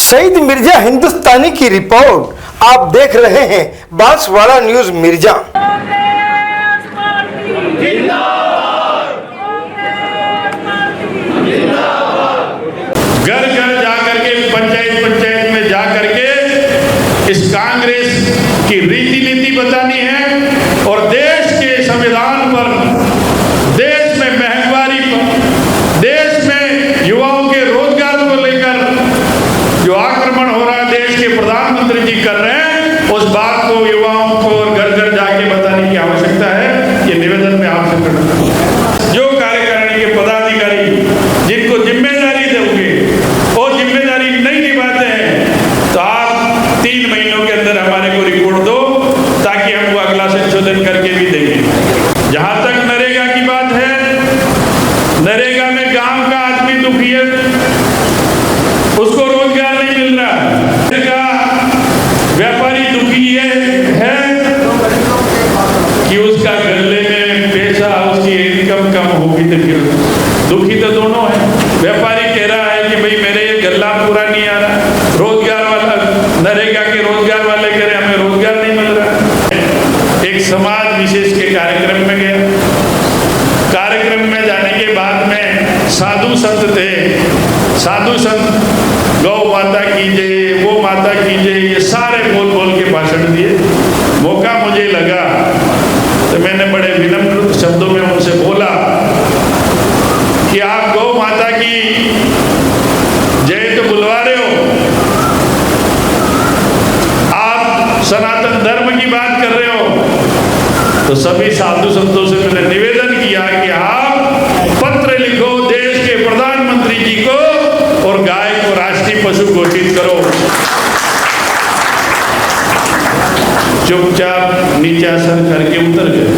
सईद मिर्जा हिंदुस्तानी की रिपोर्ट आप देख रहे हैं बांसवाड़ा न्यूज मिर्जा। घर घर जाकर के पंचायत में जाकर के इस कांग्रेस की रीति नीति बतानी है और देश के संविधान पर, देश में महंगाई पर, देश में युवाओं के रोजगार को लेकर जो आक्रमण हो रहा है देश के प्रधानमंत्री जी कर रहे हैं, उस बात को युवाओं को और घर घर जाके बताने की आवश्यकता है। ये निवेदन में आपसे करना है। जो कार्यकारिणी के पदाधिकारी जिनको जिम्मेदारी दोगे वो जिम्मेदारी नहीं निभाते हैं तो आप 3 महीनों के अंदर हमारे को रिपोर्ट दो ताकि हम वो अगला संशोधन करके भी देंगे। जहां तक नरेगा की बात है, नरेगा में गांव का आदमी दुखी है, उसको रोजगार नहीं मिल रहा, व्यापारी दुखी है कि उसका गले में पैसा, उसकी इनकम कम होगी तो फिर दुखी तो दोनों है। व्यापारी कह रहा है कि भाई मेरे ये गल्ला पूरा नहीं आ रहा, रोजगार वाला नरेगा के रोजगार वाले कह रहे हमें रोजगार नहीं मिल रहा। एक समाज विशेष के कार्यक्रम में गया, कार्यक्रम में जाने के बाद में साधु संत थे, साधु संत गौ माता कीजिए, वो माता कीजिए, ये सारे बोल बोल के भाषण दिए। मौका मुझे लगा तो मैंने बड़े विनम्र शब्दों में उनसे बोला कि आप गौ माता की जय तो बुलवा रहे हो, आप सनातन धर्म की बात कर रहे हो, तो सभी साधु संतों से मैंने निवेदन किया कि आप पत्र लिखो देश के प्रधानमंत्री जी को और गाय को राष्ट्रीय पशु घोषित करो। चुपचाप नीचा सर करके उतर गए।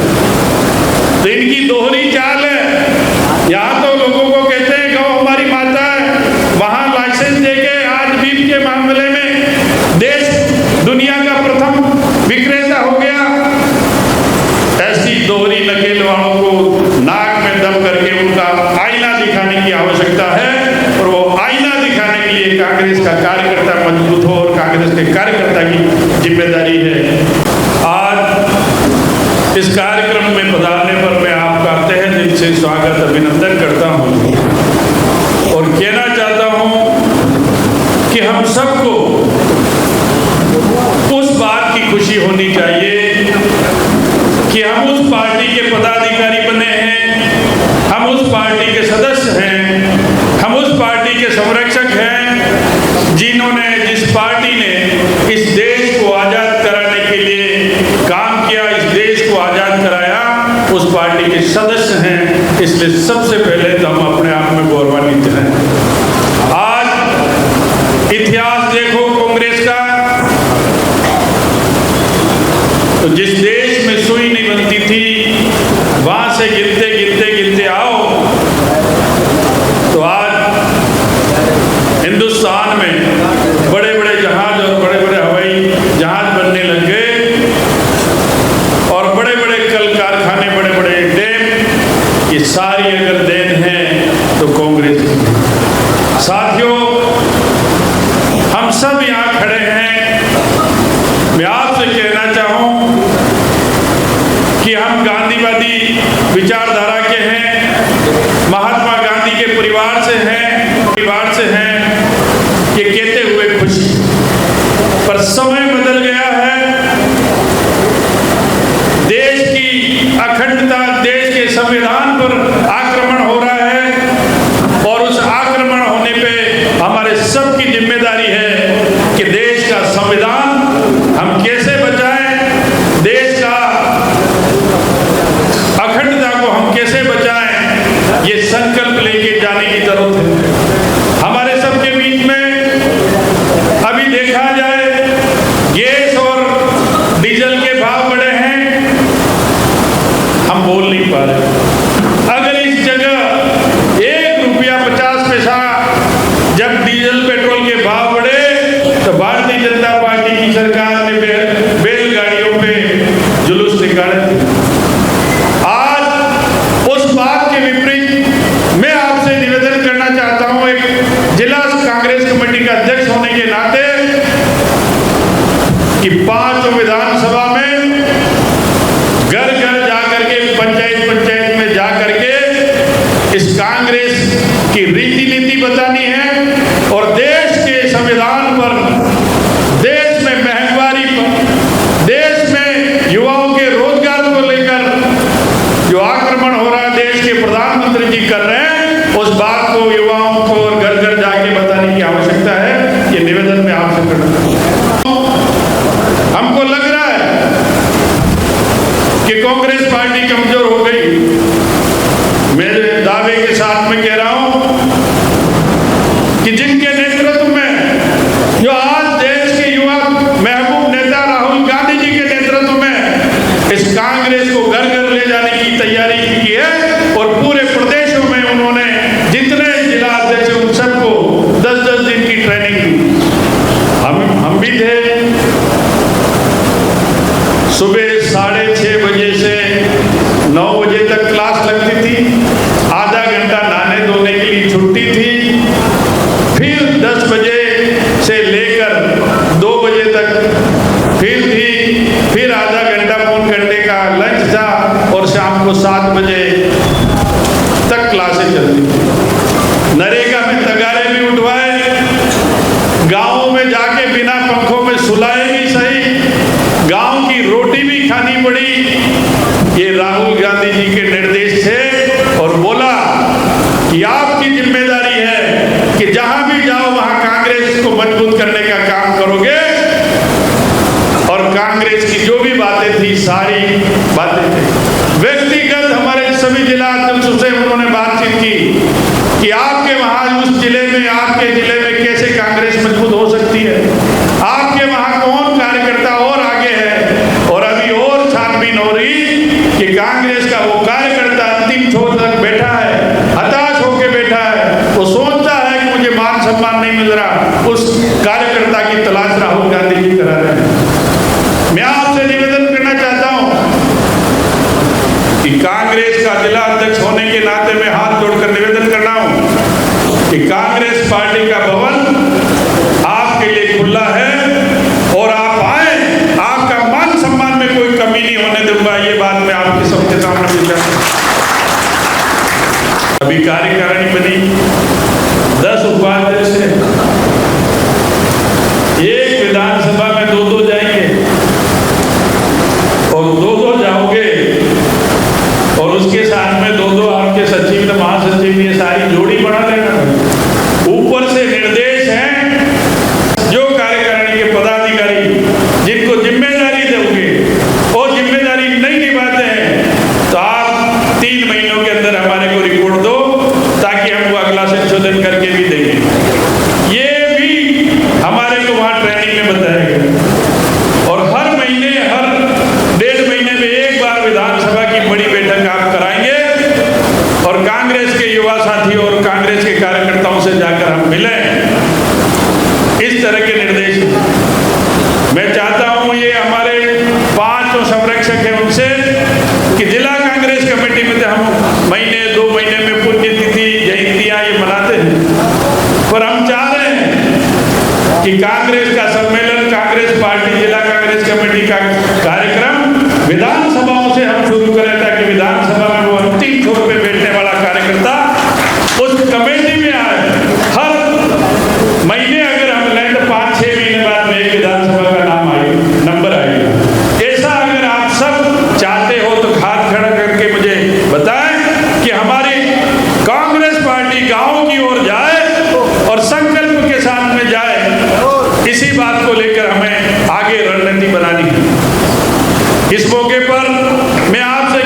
तो इनकी दोहरी चाल है। यहाँ तो लोगों को कहते हैं गौ हमारी माता है, वहां लाइसेंस देके आज बीफ के मामले में देश दुनिया का प्रथम विक्रेता हो गया। ऐसी दोहरी नकेल वालों को नाक में दम करके उनका आईना दिखाने की आवश्यकता है और वो आईना दिखाने के लिए कांग्रेस का कार्यकर्ता मजबूत हो और कांग्रेस के कार्यकर्ता की जिम्मेदारी है। आज इस कार्यक्रम में पधारने पर मैं आपका तहे दिल से स्वागत अभिनंदन करता हूँ और कहना चाहता हूँ कि हम सबको उस बात की खुशी होनी चाहिए कि हम उस पार्टी के पदाधिकारी बने हैं, हम उस पार्टी के सदस्य हैं, हम उस पार्टी के संरक्षक हैं जिन्होंने, जिस पार्टी ने इस देश को आजाद कराने के लिए काम किया, इस देश को आजाद कराया, उस पार्टी के सदस्य हैं। इसलिए सबसे पहले तो हम अपने आप में गौरवान्वित हैं। आज इतिहास देखो कांग्रेस का, तो जिस देश में सुई नहीं बनती थी वहां से गिरते गिरते गिरते आओ तो आज हिंदुस्तान में बड़े बड़े जहाज और बड़े बड़े हवाई जहाज बनने लग गए और बड़े बड़े कल कारखाने, बड़े बड़े डैम, ये सारी अगर देन है तो कांग्रेस की। साथियों, हम सब यहाँ खड़े हैं, मैं आपसे कहना चाहूँ कि हम गांधीवादी विचारधारा के हैं, महात्मा गांधी के परिवार से हैं, ये कहते हुए खुशी, पर समय बदल गया है। देश की अखंडता, देश के संविधान पर आक्रमण हो रहा है और उस आक्रमण होने पे हमारे सबकी जिम्मेदारी है कि देश कि 5 विधानसभा में घर घर जाकर के पंचायत में जाकर के इस कांग्रेस की रीति नीति बतानी है और देश के संविधान पर, देश में महंगाई पर, देश में युवाओं के रोजगार को लेकर जो आक्रमण हो रहा है देश के प्रधानमंत्री जी कर रहे हैं, उस बात को युवाओं को और घर घर जाके बताने की आवश्यकता है। ये निवेदन में आपसे करना हमको लग रहा है कि कांग्रेस पार्टी कमजोर हो गई। मेरे दावे के साथ में कह रहा हूं कि जिनके नेतृत्व में जो आज देश के युवा महबूब नेता राहुल गांधी जी के नेतृत्व में इस कांग्रेस को घर घर ले जाने की तैयारी की है और पूरे प्रदेशों में उन्होंने जितने जिला अध्यक्ष उन सबको 10-10 दिन की ट्रेनिंग दी। हम भी थे। सुबह 6:30 बजे से 9 बजे तक क्लास लगती थी, आधा घंटा नहाने धोने के लिए छुट्टी थी, फिर 10 बजे से लेकर 2 बजे तक फिर थी, फिर आधा घंटा पौन घंटे का लंच था और शाम को 7 बजे तक क्लासें चलती थी। नरेगा में तगारे भी उठवाए, गाँव में जाके बिना पंखों में सुलाए भी सही, गांव की रोटी भी खानी पड़ी। ये राहुल गांधी जी के निर्देश थे और बोला कि आपकी जिम्मेदारी है कि जहां भी जाओ वहां कांग्रेस को मजबूत करने का काम करोगे। और कांग्रेस की जो भी बातें थी सारी बातें थी। व्यक्तिगत हमारे सभी जिला अध्यक्षों से उन्होंने बातचीत की कि आपके वहां उस जिले में, आपके जिले में कैसे कांग्रेस मजबूत हो सकती है, आपके वहां कौन कार्यकर्ता और आगे है। और अभी और छानबीन हो रही कि कांग्रेस का वो कार्यकर्ता अंतिम छोर तक बैठा है, हताश होकर बैठा है, वो सोचता है कि मुझे मान सम्मान नहीं मिल रहा, उस कार्यकर्ता की तलाश राहुल गांधी जी करा रहे हैं। मैं आपसे निवेदन करना चाहता हूं कि कांग्रेस का जिला अध्यक्ष होने के नाते मैं हाथ जोड़कर निवेदन कर रहा हूं कि कांग्रेस पार्टी का भवन आपके लिए खुला है और आप आए, आपका मान सम्मान में कोई कमी नहीं होने दूंगा। ये बात मैं आपके सबके सामने विचार। अभी कार्यकारिणी बनी, 10 उपाध्यक्ष है, एक विधानसभा में 2-2 जाएंगे और 2-2 जाओगे और उसके साथ में 2-2 आपके सचिव, महासचिव, ये सारी जोड़ी बना लेना। ऊपर से निर्देश है जो कार्यकारिणी के पदाधिकारी जिनको जिम्मेदारी दोगे और जिम्मेदारी नहीं निभाते हैं तो आप 3 महीनों के अंदर हमारे को रिपोर्ट दो ताकि हम वो अगला संशोधन करके भी देंगे। ये भी हमारे को वहां ट्रेनिंग में बताया गया। और हर महीने, हर 1.5 महीने में एक बार विधानसभा की बड़ी बैठक आप कराएंगे और कांग्रेस के युवा साथी और कांग्रेस के कार्यकर्ताओं से जाकर हम मिलें। इस तरह के निर्देश मैं चाहता हूं ये हमारे 5 संरक्षक हैं उनसे कि जिला कांग्रेस कमेटी में हम महीने 2 महीने में पुण्यतिथि, जयंतियां ये मनाते हैं, पर हम चाह रहे हैं कि कांग्रेस का सम्मेलन, कांग्रेस पार्टी जिला कांग्रेस कमेटी का कार्यक्रम विधानसभाओं से हम शुरू करें ताकि विधानसभा में वो अंतिम छोर पे बैठने वाला कार्यकर्ता उस कमेटी में आए। हर महीने अगर हम लें तो 5-6 महीने बाद में एक विधानसभा का नाम आएगा, नंबर आएगा। ऐसा अगर आप सब चाहते हो तो हाथ खड़ा करके मुझे बताएं कि हमारी कांग्रेस पार्टी गांव की ओर जाए और संकल्प के साथ में जाए। इसी बात को लेकर हमें आगे रणनीति बनानी है। इस मौके पर मैं आपसे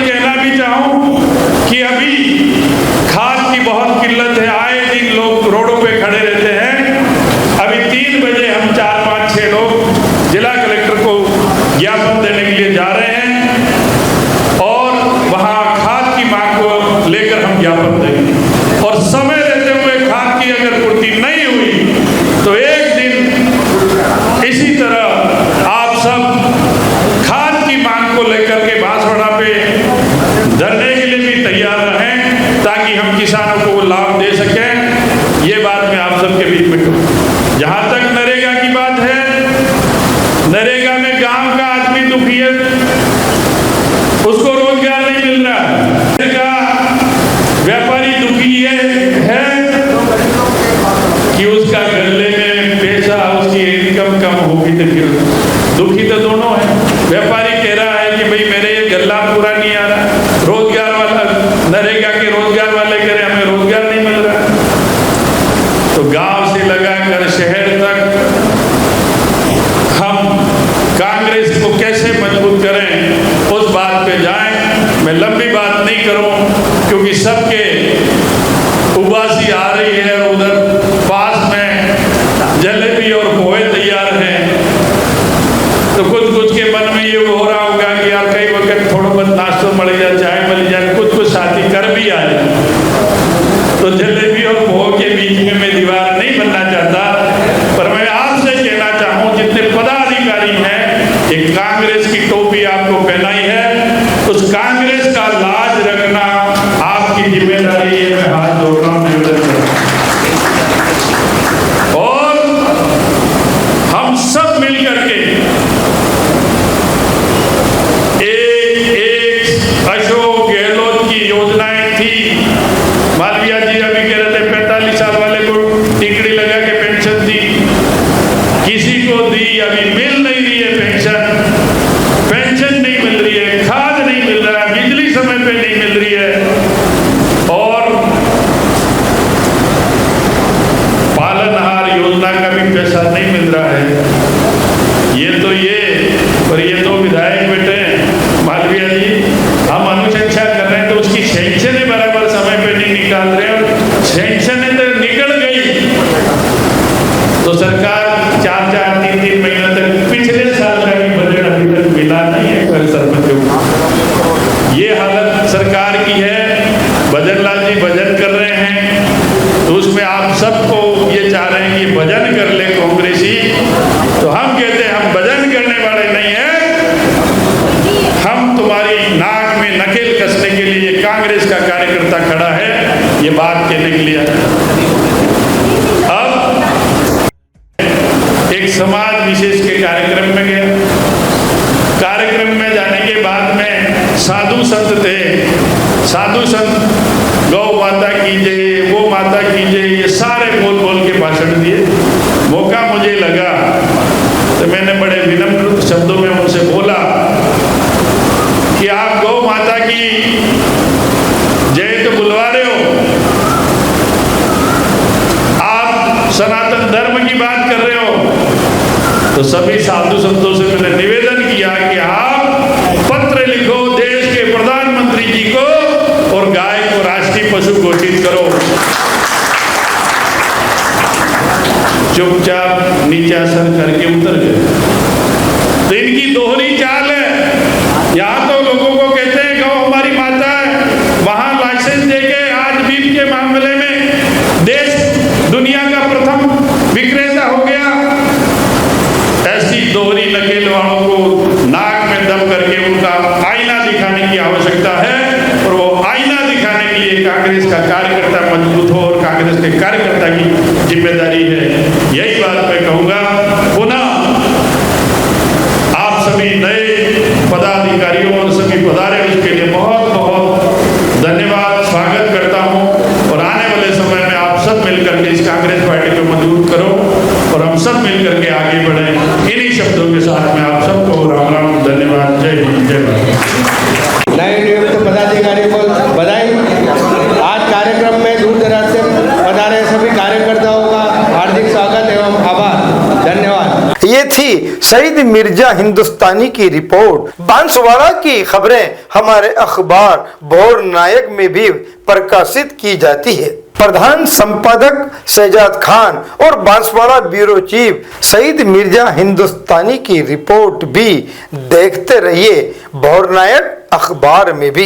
कि उसका गले में पैसा, उसकी इनकम कम होगी तो फिर दुखी तो दोनों है। व्यापारी कह रहा है कि भाई मेरे ये गल्ला पूरा नहीं आ रहा, रोजगार वाला नरेगा के रोजगार वाले कह रहे हमें रोजगार नहीं मिल रहा। तो गांव से लगाकर शहर तक हम कांग्रेस को कैसे मजबूत करें उस बात पे जाएं। मैं लंबी बात नहीं करूं क्योंकि सबके उबासी आ रही है और उधर पास में जलेबी और पोहे तैयार हैं। तो कुछ के मन में ये हो रहा होगा कि यार कई वक्त थोड़ा बहुत नाश्ता मिल जाए, चाय मिल जाए, कुछ साथी कर भी आ जाए। तो जलेबी और पोहे के बीच में मैं दीवार नहीं बनना चाहता, पर मैं आपसे कहना चाहूँ जितने पदाधिकारी हैं, ये कांग्रेस की टोपी आपको पहनाई है, उस कांग्रेस का लाज रखना आपकी जिम्मेदारी है। मैं हाथ जोड़ रहा हूँ, निवेदन कर रहा हूं। और हम सब मिलकर के एक अशोक गहलोत की योजनाएं थी। मालविया जी अभी कह रहे थे 45 साल वाले को टिकड़ी लगा के पेंशन दी, किसी को दी, अभी मिल नहीं रही है पेंशन नहीं मिल रही है, खाद नहीं मिल रहा है, बिजली समय पे नहीं मिल रही है, और पालनहार योजना का भी पैसा नहीं मिल रहा है। पर ये दो विधायक बेटे मालविया जी, हम अनुशंसा कर रहे हैं तो उसकी सेंक्शन बराबर समय पे नहीं निकाल रहे, और सेंक्शन तो निकल गई तो सरकार 4-4, 3-3 महीने तक पिछले साल का भी बजट अभी तक मिला नहीं है कर सरपंचों को। ये हालत सरकार की है। भजन लाल जी भजन कर रहे हैं तो उसमें आप सबको ये चाह रहे हैं कि भजन कर ले कांग्रेसी, तो हम कहते हैं हम भजन करने वाले नहीं हैं, हम तुम्हारी नाक में नकेल कसने के लिए कांग्रेस का कार्यकर्ता खड़ा है, ये बात कहने के लिए। अब एक समाज विशेष के कार्यक्रम में गया। कार्यक्रम में जाने के बाद में साधु संत थे, साधु संत गौ माता कीजिए, वो माता कीजिए, ये सारे बोल बोल के भाषण दिए। मौका मुझे लगा तो मैंने बड़े विनम्र शब्दों में उनसे बोला कि आप गौ माता की जय तो बुलवा रहे हो, आप सनातन धर्म की बात कर रहे हो, तो सभी साधु संतों से मैंने निवेदन किया कि आप पत्र लिखो देश के प्रधानमंत्री जी को और गाय को राष्ट्रीय पशु घोषित करो। चुपचाप नीचा सर करके उतर गए। तो इनकी दोहरी चाल है। यहाँ तो लोगों को कहते हैं गौ हमारी माता है, वहां लाइसेंस देके आज बीफ के मामले में देश दुनिया का प्रथम विक्रेता हो गया। ऐसी दोहरी नकेल वालों को नाक में दम करके उनका आईना दिखाने की आवश्यकता है, और वो आईना दिखाने के लिए कांग्रेस का कार्यकर्ता मजबूत हो और कांग्रेस के कार्यकर्ता की जिम्मेदारी है। यही बात मैं कहूँगा। पुनः आप सभी नए पदाधिकारियों और सभी पधारे उसके लिए बहुत बहुत धन्यवाद, स्वागत करता हूँ। और आने वाले समय में आप सब मिलकर के इस कांग्रेस पार्टी को मजबूत करो और हम सब मिलकर के आगे बढ़ें। इन्हीं शब्दों के साथ में आप सबको राम राम, धन्यवाद, जय हिंद, जय भारत। नए नियुक्त पदाधिकारी को बधाई। आज कार्यक्रम में दूर दराज से पधारे सभी कार्यकर्ताओं का हार्दिक स्वागत एवं आभार, धन्यवाद। ये थी सईद मिर्जा हिंदुस्तानी की रिपोर्ट। बांसवाड़ा की खबरें हमारे अखबार भोर नायक में भी प्रकाशित की जाती है। प्रधान संपादक शहजाद खान और बांसवाड़ा ब्यूरो चीफ सईद मिर्जा हिंदुस्तानी की रिपोर्ट भी देखते रहिए भोर नायक अखबार में भी।